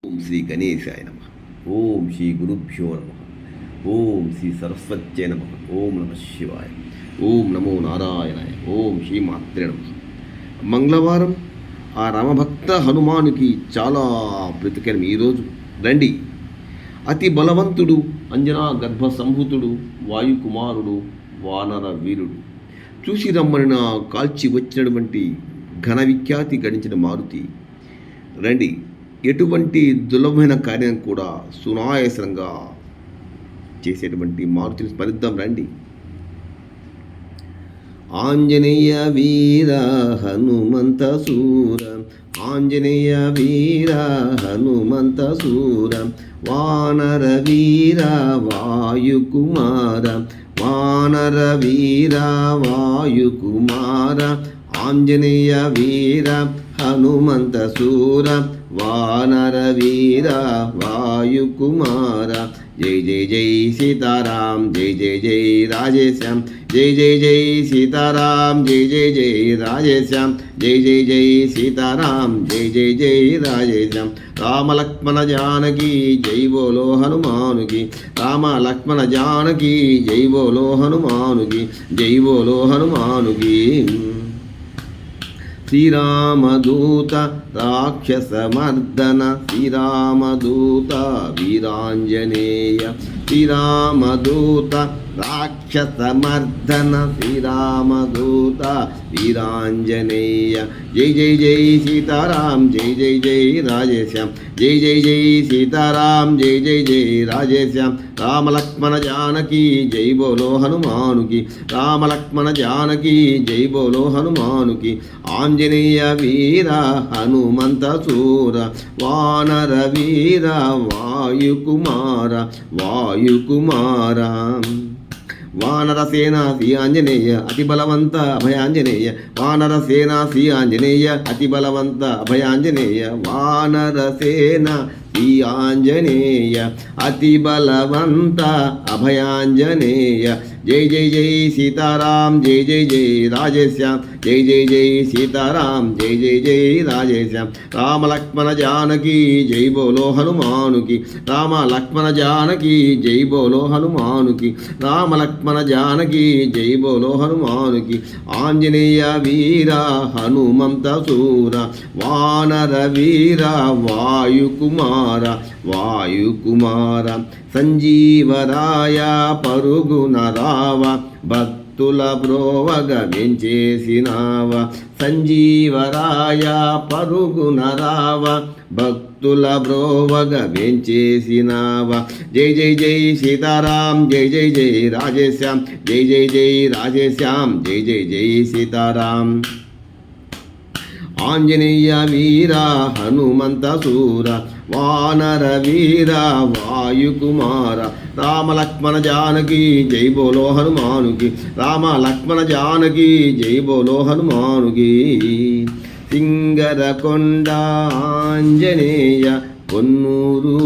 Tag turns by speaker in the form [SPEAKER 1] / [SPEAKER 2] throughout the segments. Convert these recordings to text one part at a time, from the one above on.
[SPEAKER 1] ఓం శ్రీ గణేశాయ నమ. ఓం శ్రీ గురుభ్యో నమ. ఓం శ్రీ సరస్వత్యై నమ. ఓం నమ శివాయ. ఓం నమో నారాయణాయ. ఓం శ్రీ మాత్రే నమ. మంగళవారం ఆ రామభక్త హనుమానుకి చాలా ప్రీతికరం ఈరోజు. రండి, అతి బలవంతుడు, అంజనా గర్భ సంభూతుడు, వాయుకుమారుడు, వానర వీరుడు, చూసి రమ్మని నా కాల్చి వచ్చినటువంటి ఘన విఖ్యాతి గడించిన మారుతి. రండి, ఎటువంటి దుర్లభమైన కార్యం కూడా సునాయాసంగా చేసేటువంటి మారుతిని స్మరిద్దాం. రండి. ఆంజనేయ వీర హనుమంత సూర, ఆంజనేయ వీర హనుమంత సూర, వానర వీర వాయుకుమార, వానర వీర వాయుకుమార, ఆంజనేయ వీర హనుమంత సూర, వానర వీర వాయుకుమార. జై జై జై సీతారాం, జై జై జై రాజేశ్యాం, జై జై జై సీతారాం, జై జై జై రాజేశ్యాం, జై జై జై సీతారాం, జై జై జై రాజేశ్యాం. రామ లక్ష్మణ జానకి జై బోలో హనుమానుకి, రామ లక్ష్మణ జానకి జై బోలో హనుమానుకి, జై బోలో హనుమానుకి. శ్రీరామదూత రాక్షసమర్దన, శ్రీరామదూత వీరాంజనేయ, శ్రీరామదూత రాక్షసమర్దన, శ్రీరామదూత వీరాంజనేయ. జై జై జై సీతారాం, జై జై జై రాజేశ్యాం, జై జై జై సీతారాం, జై జై జై రాజేశ్యాం. రామ లక్ష్మణ జానకి జై బోలో హనుమానుకి, రామ లక్ష్మణ జానకి జై బోలో హనుమానుకి. ఆంజనేయ వీర హనుమంత సూర, వానర వీర వాయుకుమార, వాయుకుమార. వానర సేనా శ్రీ ఆంజనేయ అతి బలవంత అభయాంజనేయ, వానర సేనా శ్రీ ఆంజనేయ అతి బలవంత అభయాంజనేయ, వానర సేన శ్రీ ఆంజనేయ అతి బలవంత అభయాంజనేయ. జై జై జై సీతారాం, జై జై జై రాజేశ్యాం, జై జై జై సీతారాం, జై జై జై రాజేశ్యాం. రామ లక్ష్మణ జానకి జై బోలో హనుమానుకి, రామ లక్ష్మణ జానకి జై బోలో హనుమానుకి, రామ లక్ష్మణ జానకి జై బోలో హనుమానుకి. ఆంజనేయ వీర హనుమంత సూర, వానర వీర వాయుకుమార, వాయుకుమార. సంజీవరాయ పరుగున రావ, భక్తుల బ్రోవగ వెంచేసినావ, సంజీవరాయ పరుగున రావ, భక్తుల బ్రోవగ వెంచేసినావ. జై జై జై సీతారాం, జై జై జై రాజేశ్యాం, జై జై జై రాజేశ్యాం, జై జై జై సీతారాం. ఆంజనేయ వీర హనుమంత సూర, వానర వీర వాయుకుమార, రామ లక్ష్మణ జానకి జై బోలో హనుమానుకి, రామ లక్ష్మణ జానకి జై బోలో హనుమానుకి. సింగరకొండ ఆంజనేయ పొన్నూరు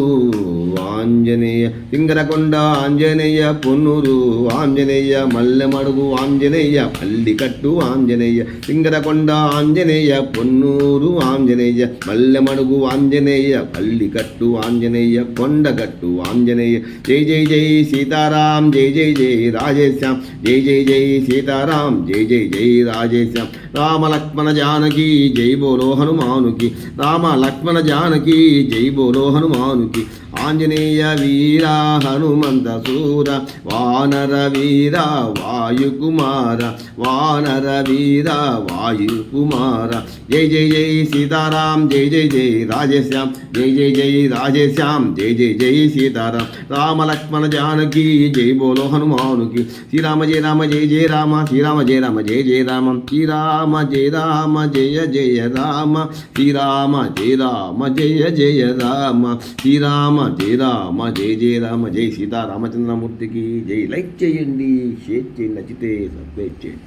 [SPEAKER 1] ఆంజనేయ, సింగరకొండ ఆంజనేయ పొన్నూరు ఆంజనేయ, మల్లెమడుగు ఆంజనేయ పల్లికట్టు ఆంజనేయ, సింగరకొండ ఆంజనేయ పొన్నూరు ఆంజనేయ, మల్లెమడుగు ఆంజనేయ పల్లికట్టు ఆంజనేయ, కొండగట్టు ఆంజనేయ. జై జై జై సీతారాం, జై జై జై రాజేశ్యాం, జై జై జై సీతారాం, జై జై జై రాజేశ్యాం. రామ లక్ష్మణ జానకి జై బోలో హనుమానుకి, రామ లక్ష్మణ జానకి జై బోలో హనుమానుకి. ఆంజనేయ వీర హనుమంత సూర, వానర వీర వాయుకుమార, వానర వీర వాయుకుమార. జై జై జై సీతారాం, జై జై జై రాజేశ్యాం, జై జై జై రాజేశ్యాం, జై జై జై సీతారాం. రామ లక్ష్మణ జానకి జై బోలో హనుమానుకి. శ్రీరామ జయ రామ జయ జయ రామ, శ్రీరామ జయ రామ జయ జయ రామ, శ్రీరామ జయ రామ జయ జయ రామ, శ్రీరామ జయ రామ జయ జయ రామ, శ్రీరామ జయ రామ జయ జయ రామ. జై సీతారామచంద్రమూర్తికి జై. లైక్ చేయండి, షేర్ చేయండి, నచ్చితే సబ్స్క్రైబ్ చేయండి.